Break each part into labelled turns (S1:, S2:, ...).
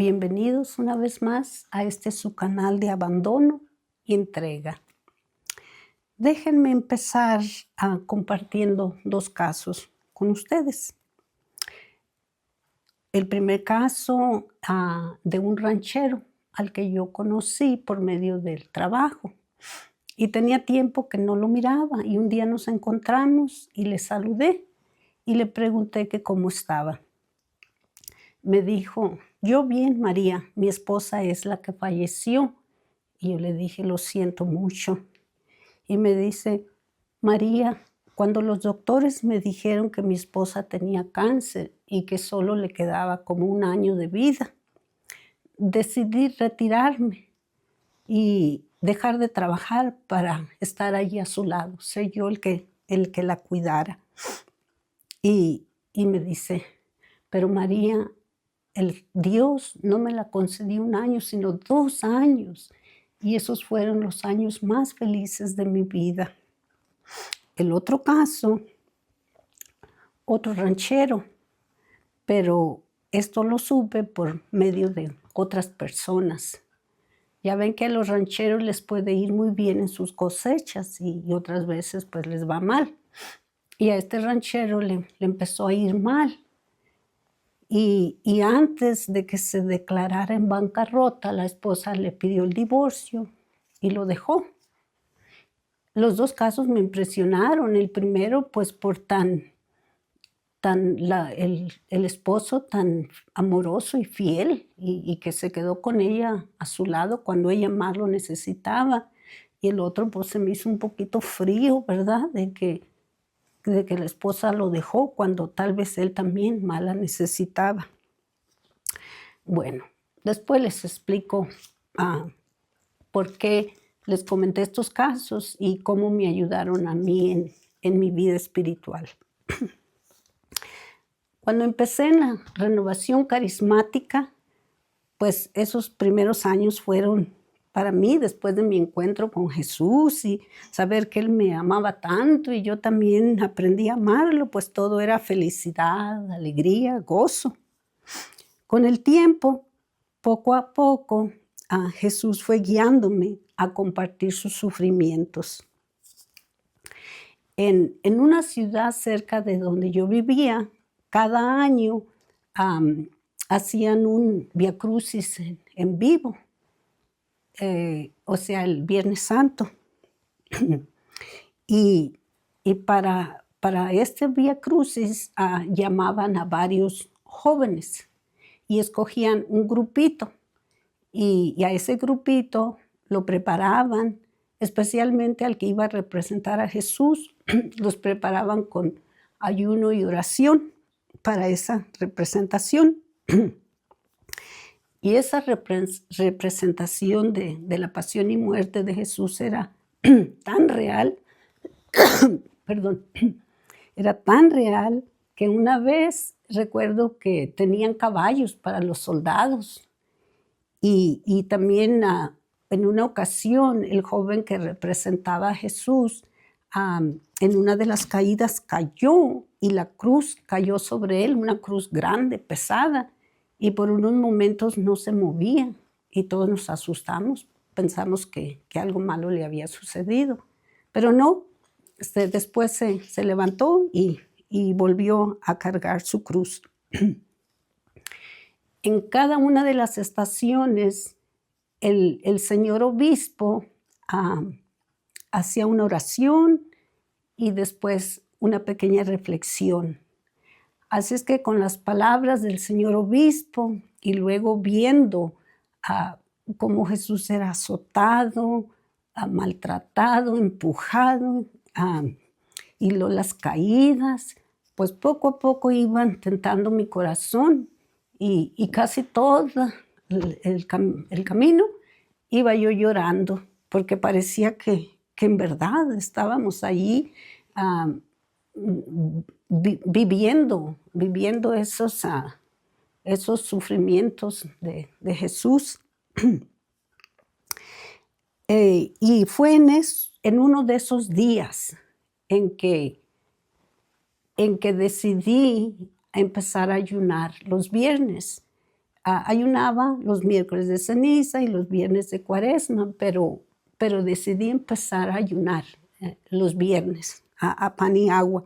S1: Bienvenidos una vez más a su canal de abandono y entrega. Déjenme empezar compartiendo dos casos con ustedes. El primer caso de un ranchero al que yo conocí por medio del trabajo. Y tenía tiempo que no lo miraba y un día nos encontramos y le saludé y le pregunté que cómo estaba. Me dijo, yo bien, María, mi esposa es la que falleció. Y yo le dije, lo siento mucho. Y me dice, María, cuando los doctores me dijeron que mi esposa tenía cáncer y que solo le quedaba como 1 año de vida, decidí retirarme y dejar de trabajar para estar allí a su lado, ser yo el que la cuidara. Y me dice, pero María, Dios no me la concedió 1 año, sino 2 años. Y esos fueron los años más felices de mi vida. El otro caso, otro ranchero, pero esto lo supe por medio de otras personas. Ya ven que a los rancheros les puede ir muy bien en sus cosechas y otras veces pues les va mal. Y a este ranchero le empezó a ir mal. Y antes de que se declarara en bancarrota, la esposa le pidió el divorcio y lo dejó. Los dos casos me impresionaron. El primero, pues por el esposo tan amoroso y fiel y que se quedó con ella a su lado cuando ella más lo necesitaba. Y el otro, pues se me hizo un poquito frío, ¿verdad? De que la esposa lo dejó cuando tal vez él también más la necesitaba. Bueno, después les explico por qué les comenté estos casos y cómo me ayudaron a mí en mi vida espiritual. Cuando empecé en la renovación carismática, pues esos primeros años fueron para mí, después de mi encuentro con Jesús y saber que Él me amaba tanto y yo también aprendí a amarlo, pues todo era felicidad, alegría, gozo. Con el tiempo, poco a poco, Jesús fue guiándome a compartir sus sufrimientos. En una ciudad cerca de donde yo vivía, cada año hacían un viacrucis en vivo, o sea, el Viernes Santo. y para este viacrucis llamaban a varios jóvenes y escogían un grupito. Y a ese grupito lo preparaban, especialmente al que iba a representar a Jesús, los preparaban con ayuno y oración para esa representación. Y esa representación de la pasión y muerte de Jesús era tan real, perdón, era tan real que una vez recuerdo que tenían caballos para los soldados. Y también en una ocasión el joven que representaba a Jesús en una de las caídas cayó y la cruz cayó sobre él, una cruz grande, pesada, y por unos momentos no se movía y todos nos asustamos, pensamos que algo malo le había sucedido, pero no, después se levantó y volvió a cargar su cruz. En cada una de las estaciones, el señor obispo hacía una oración y después una pequeña reflexión. Así es que con las palabras del señor obispo y luego viendo cómo Jesús era azotado, maltratado, empujado, y las caídas, pues poco a poco iban tentando mi corazón. Y casi todo el camino iba yo llorando, porque parecía que en verdad estábamos allí viviendo esos sufrimientos de Jesús. Y fue en uno de esos días en que decidí empezar a ayunar los viernes. ayunaba los miércoles de ceniza y los viernes de cuaresma, pero decidí empezar a ayunar los viernes, a pan y agua.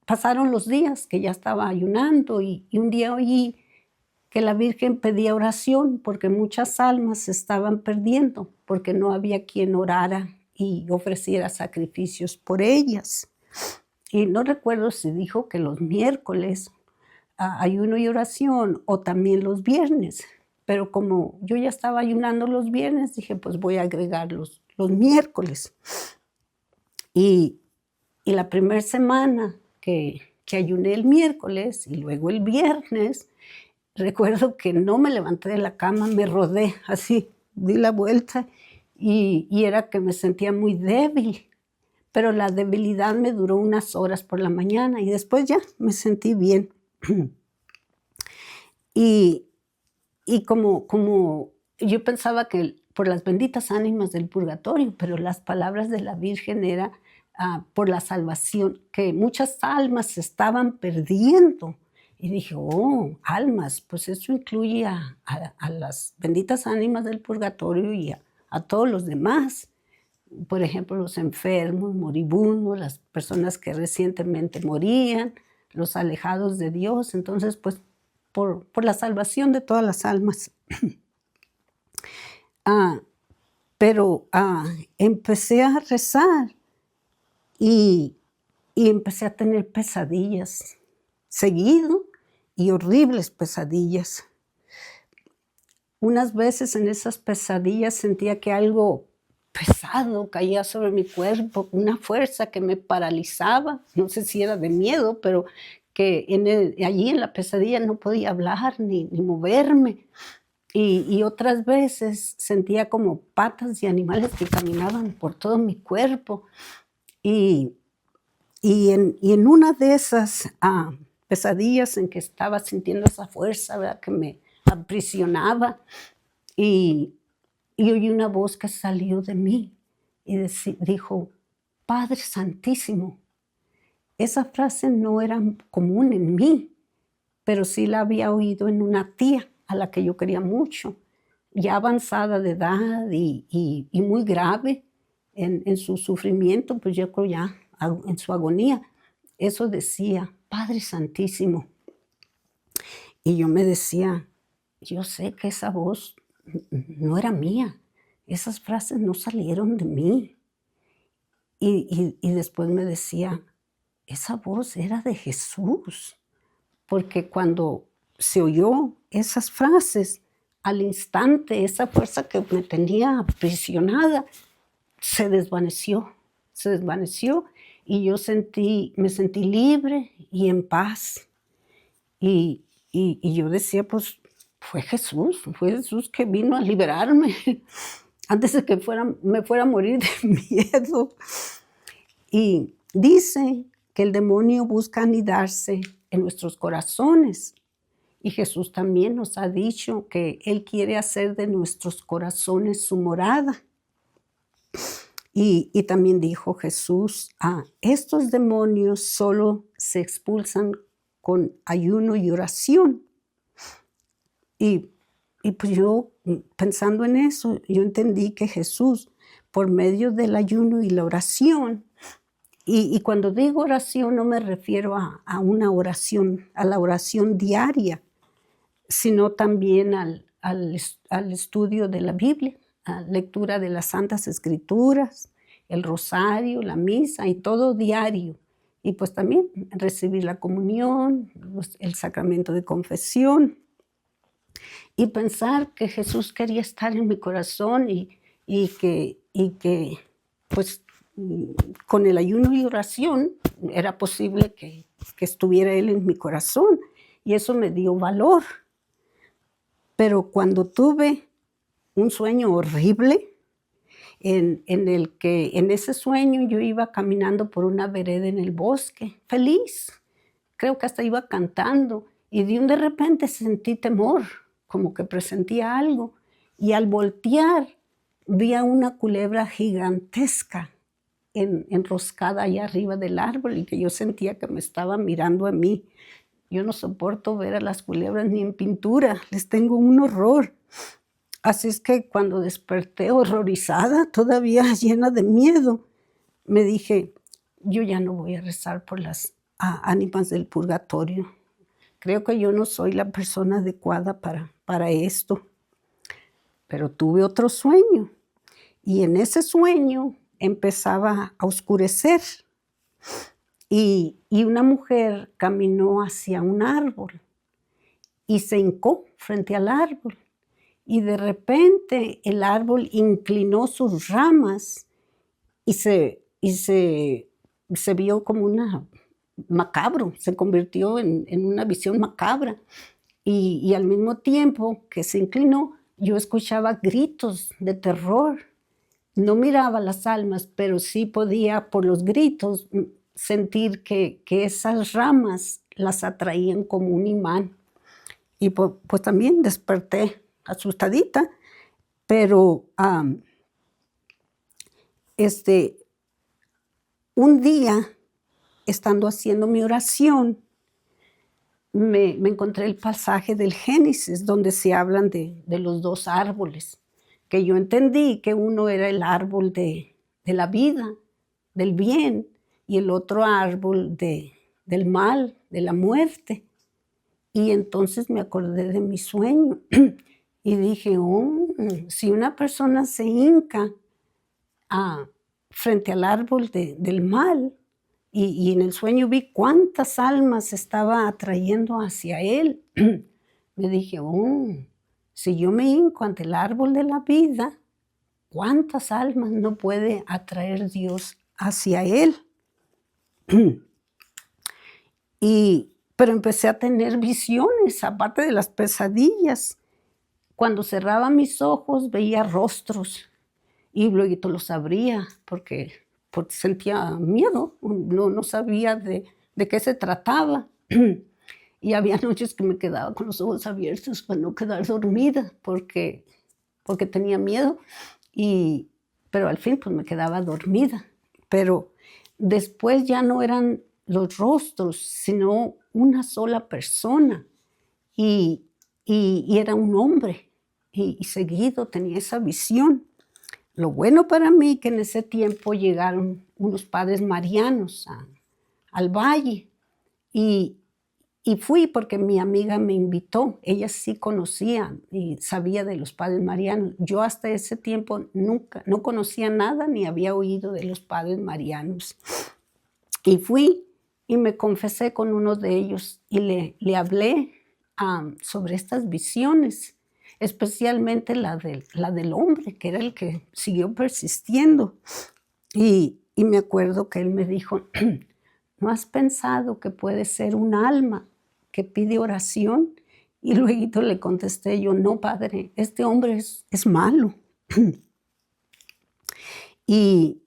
S1: Pasaron los días que ya estaba ayunando y un día oí que la Virgen pedía oración porque muchas almas se estaban perdiendo, porque no había quien orara y ofreciera sacrificios por ellas. Y no recuerdo si dijo que los miércoles ayuno y oración o también los viernes, pero como yo ya estaba ayunando los viernes, dije, pues voy a agregar los miércoles. Y la primera semana que ayuné el miércoles y luego el viernes, recuerdo que no me levanté de la cama, me rodé así, di la vuelta y era que me sentía muy débil, pero la debilidad me duró unas horas por la mañana y después ya me sentí bien. Y como yo pensaba que por las benditas ánimas del purgatorio, pero las palabras de la Virgen era por la salvación, que muchas almas se estaban perdiendo. Y dije, oh, almas, pues eso incluye a las benditas ánimas del purgatorio y a todos los demás. Por ejemplo, los enfermos, moribundos, las personas que recientemente morían, los alejados de Dios. Entonces, pues, por la salvación de todas las almas. Pero empecé a rezar y empecé a tener pesadillas seguido y horribles pesadillas. Unas veces en esas pesadillas sentía que algo pesado caía sobre mi cuerpo, una fuerza que me paralizaba, no sé si era de miedo, pero que allí en la pesadilla no podía hablar ni moverme. Y otras veces sentía como patas de animales que caminaban por todo mi cuerpo. Y en una de esas pesadillas en que estaba sintiendo esa fuerza, ¿verdad?, que me aprisionaba, y oí una voz que salió de mí y dijo, Padre Santísimo. Esa frase no era común en mí, pero sí la había oído en una tía a la que yo quería mucho, ya avanzada de edad y muy grave en su sufrimiento, pues yo creo ya en su agonía. Eso decía, Padre Santísimo. Y yo me decía, yo sé que esa voz no era mía, esas frases no salieron de mí. Y después me decía, esa voz era de Jesús, porque cuando se oyó esas frases, al instante esa fuerza que me tenía aprisionada se desvaneció y yo me sentí libre y en paz. Y yo decía, pues fue Jesús que vino a liberarme antes de que me fuera a morir de miedo. Y dice que el demonio busca anidarse en nuestros corazones. Y Jesús también nos ha dicho que Él quiere hacer de nuestros corazones su morada. Y también dijo Jesús, estos demonios solo se expulsan con ayuno y oración. Y pues yo, pensando en eso, yo entendí que Jesús, por medio del ayuno y la oración, y cuando digo oración no me refiero a una oración, a la oración diaria, sino también al estudio de la Biblia, a lectura de las Santas Escrituras, el rosario, la misa y todo diario. Y pues también recibir la comunión, el sacramento de confesión. Y pensar que Jesús quería estar en mi corazón y que pues con el ayuno y oración era posible que estuviera Él en mi corazón. Y eso me dio valor. Pero cuando tuve un sueño horrible, en ese sueño yo iba caminando por una vereda en el bosque, feliz. Creo que hasta iba cantando y de repente sentí temor, como que presentía algo. Y al voltear vi a una culebra gigantesca enroscada allá arriba del árbol y que yo sentía que me estaba mirando a mí. Yo no soporto ver a las culebras ni en pintura, les tengo un horror. Así es que cuando desperté horrorizada, todavía llena de miedo, me dije, yo ya no voy a rezar por las ánimas del purgatorio. Creo que yo no soy la persona adecuada para esto. Pero tuve otro sueño y en ese sueño empezaba a oscurecer y una mujer caminó hacia un árbol y se hincó frente al árbol y de repente el árbol inclinó sus ramas y se vio como una macabro, se convirtió en una visión macabra y al mismo tiempo que se inclinó, yo escuchaba gritos de terror. No miraba las almas, pero sí podía por los gritos sentir que esas ramas las atraían como un imán. Y pues también desperté asustadita, pero un día, estando haciendo mi oración, me encontré el pasaje del Génesis donde se hablan de los dos árboles, que yo entendí que uno era el árbol de la vida, del bien, y el otro árbol del mal, de la muerte. Y entonces me acordé de mi sueño y dije, oh, si una persona se hinca frente al árbol del mal, y en el sueño vi cuántas almas estaba atrayendo hacia él. Me dije, oh, si yo me hinco ante el árbol de la vida, ¿cuántas almas no puede atraer Dios hacia él? Pero empecé a tener visiones, aparte de las pesadillas. Cuando cerraba mis ojos veía rostros y luego los abría porque sentía miedo, no sabía de qué se trataba. Y había noches que me quedaba con los ojos abiertos para no quedar dormida porque tenía miedo, pero al fin pues me quedaba dormida. Pero después ya no eran los rostros, sino una sola persona y era un hombre y seguido tenía esa visión. Lo bueno para mí que en ese tiempo llegaron unos padres marianos al valle y fui porque mi amiga me invitó. Ella sí conocía y sabía de los padres marianos. Yo hasta ese tiempo no conocía nada ni había oído de los padres marianos. Y fui y me confesé con uno de ellos y le hablé sobre estas visiones, especialmente la del hombre, que era el que siguió persistiendo. Y me acuerdo que él me dijo, ¿no has pensado que puede ser un alma que pide oración? Y luego le contesté yo, no, padre, este hombre es malo. Y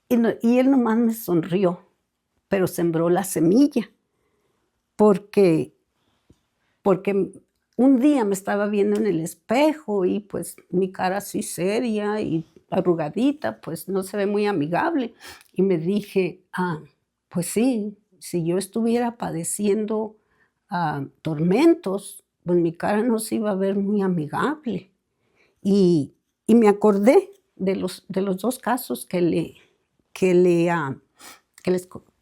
S1: él nomás me sonrió, pero sembró la semilla, porque un día me estaba viendo en el espejo y pues mi cara así seria y arrugadita, pues no se ve muy amigable. Y me dije, pues sí, si yo estuviera padeciendo tormentos, pues mi cara no se iba a ver muy amigable. Y me acordé de los dos casos que les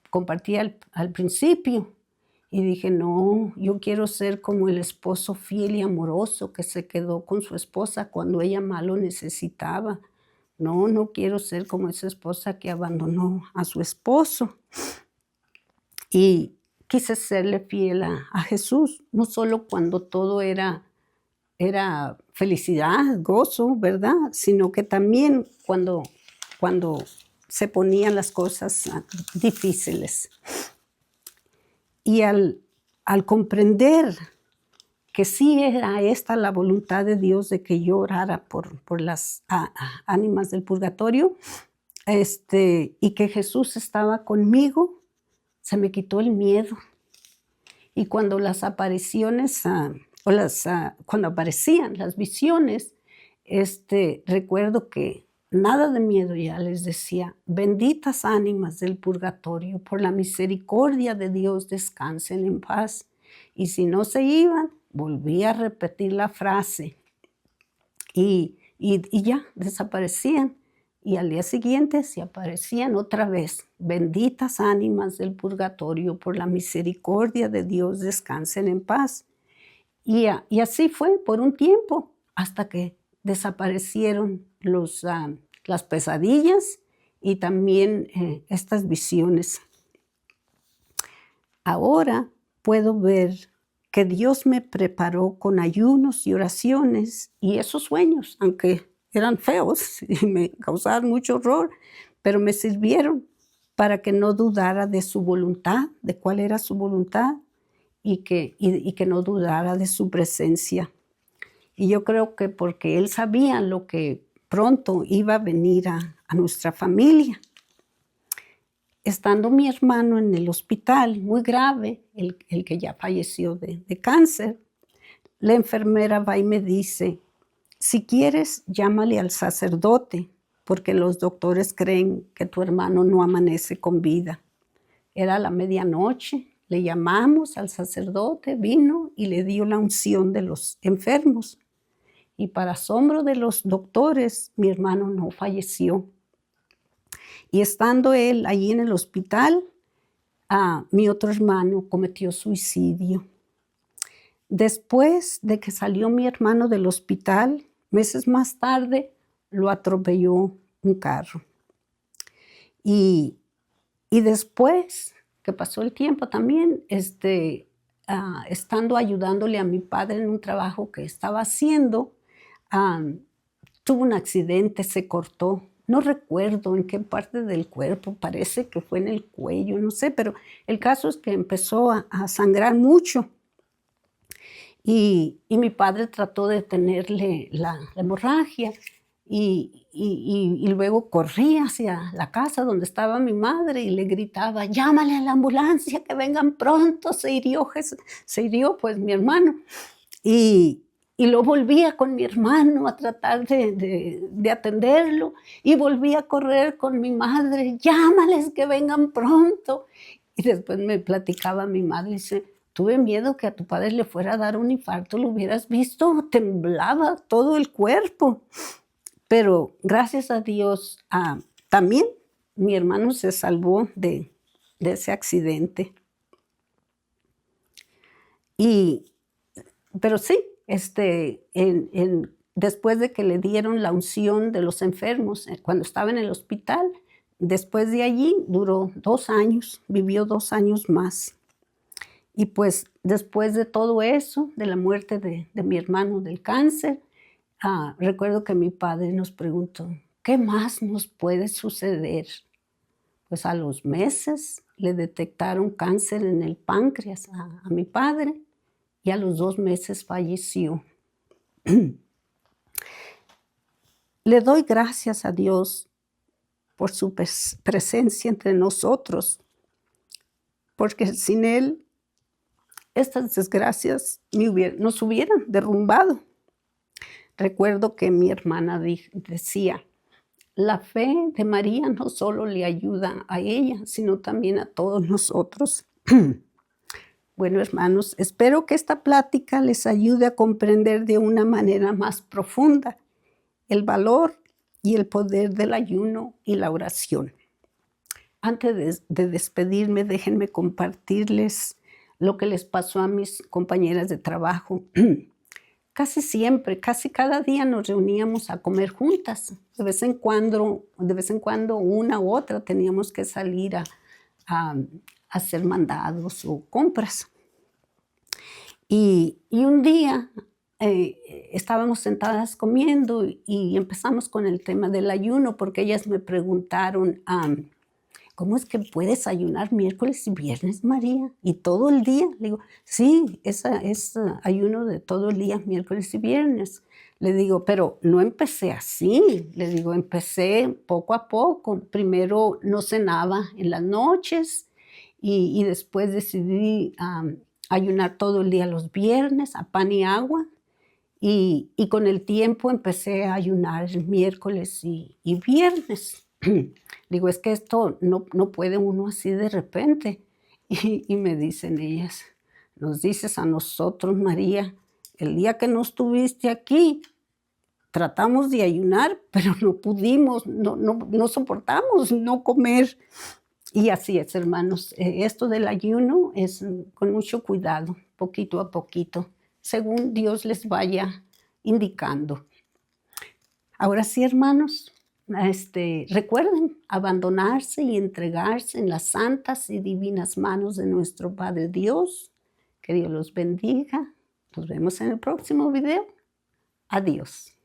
S1: compartí al principio. Y dije, no, yo quiero ser como el esposo fiel y amoroso que se quedó con su esposa cuando ella más lo necesitaba. No quiero ser como esa esposa que abandonó a su esposo. Y quise serle fiel a Jesús, no solo cuando todo era felicidad, gozo, ¿verdad? Sino que también cuando se ponían las cosas difíciles. Y al comprender que sí era esta la voluntad de Dios de que yo orara por las ánimas del purgatorio, y que Jesús estaba conmigo, se me quitó el miedo. Y cuando las apariciones, cuando aparecían las visiones, recuerdo que nada de miedo ya les decía, benditas ánimas del purgatorio, por la misericordia de Dios descansen en paz. Y si no se iban, volvía a repetir la frase y ya, desaparecían. Y al día siguiente se aparecían otra vez. Benditas ánimas del purgatorio, por la misericordia de Dios, descansen en paz. Y así fue por un tiempo, hasta que desaparecieron las pesadillas y también estas visiones. Ahora puedo ver que Dios me preparó con ayunos y oraciones, y esos sueños, aunque eran feos y me causaban mucho horror, pero me sirvieron para que no dudara de su voluntad, de cuál era su voluntad, y que no dudara de su presencia. Y yo creo que porque Él sabía lo que pronto iba a venir a nuestra familia. Estando mi hermano en el hospital, muy grave, el que ya falleció de cáncer, la enfermera va y me dice, si quieres, llámale al sacerdote, porque los doctores creen que tu hermano no amanece con vida. Era la medianoche, le llamamos al sacerdote, vino y le dio la unción de los enfermos. Y para asombro de los doctores, mi hermano no falleció. Y estando él allí en el hospital, mi otro hermano cometió suicidio. Después de que salió mi hermano del hospital, meses más tarde, lo atropelló un carro. Y después que pasó el tiempo también, estando ayudándole a mi padre en un trabajo que estaba haciendo, tuvo un accidente, se cortó. No recuerdo en qué parte del cuerpo, parece que fue en el cuello, no sé, pero el caso es que empezó a sangrar mucho. Y mi padre trató de detenerle la hemorragia y luego corría hacia la casa donde estaba mi madre y le gritaba, llámale a la ambulancia, que vengan pronto, se hirió pues mi hermano. Y lo volvía con mi hermano a tratar de atenderlo y volvía a correr con mi madre, llámales que vengan pronto. Y después me platicaba mi madre y dice, tuve miedo que a tu padre le fuera a dar un infarto, lo hubieras visto, temblaba todo el cuerpo. Pero gracias a Dios, también mi hermano se salvó de ese accidente. Pero sí, después de que le dieron la unción de los enfermos, cuando estaba en el hospital, después de allí duró 2 años, vivió 2 años más. Y pues después de todo eso, de la muerte de mi hermano del cáncer, recuerdo que mi padre nos preguntó, ¿qué más nos puede suceder? Pues a los meses le detectaron cáncer en el páncreas a mi padre y a los 2 meses falleció. Le doy gracias a Dios por su presencia entre nosotros, porque sin Él estas desgracias nos hubieran derrumbado. Recuerdo que mi hermana decía, la fe de María no solo le ayuda a ella, sino también a todos nosotros. Bueno, hermanos, espero que esta plática les ayude a comprender de una manera más profunda el valor y el poder del ayuno y la oración. Antes de despedirme, déjenme compartirles lo que les pasó a mis compañeras de trabajo. Casi siempre, casi cada día nos reuníamos a comer juntas. De vez en cuando una u otra teníamos que salir a hacer mandados o compras. Y un día estábamos sentadas comiendo y empezamos con el tema del ayuno, porque ellas me preguntaron, ¿cómo es que puedes ayunar miércoles y viernes, María? ¿Y todo el día? Le digo, sí, es ayuno de todo el día, miércoles y viernes. Le digo, pero no empecé así. Le digo, empecé poco a poco. Primero no cenaba en las noches y después decidí ayunar todo el día los viernes a pan y agua. Y con el tiempo empecé a ayunar el miércoles y viernes. Digo, es que esto no puede uno así de repente. Y me dicen ellas, nos dices a nosotros, María, el día que no estuviste aquí, tratamos de ayunar, pero no pudimos, no soportamos no comer. Y así es, hermanos, esto del ayuno es con mucho cuidado, poquito a poquito, según Dios les vaya indicando. Ahora sí, hermanos, recuerden abandonarse y entregarse en las santas y divinas manos de nuestro Padre Dios. Que Dios los bendiga. Nos vemos en el próximo video. Adiós.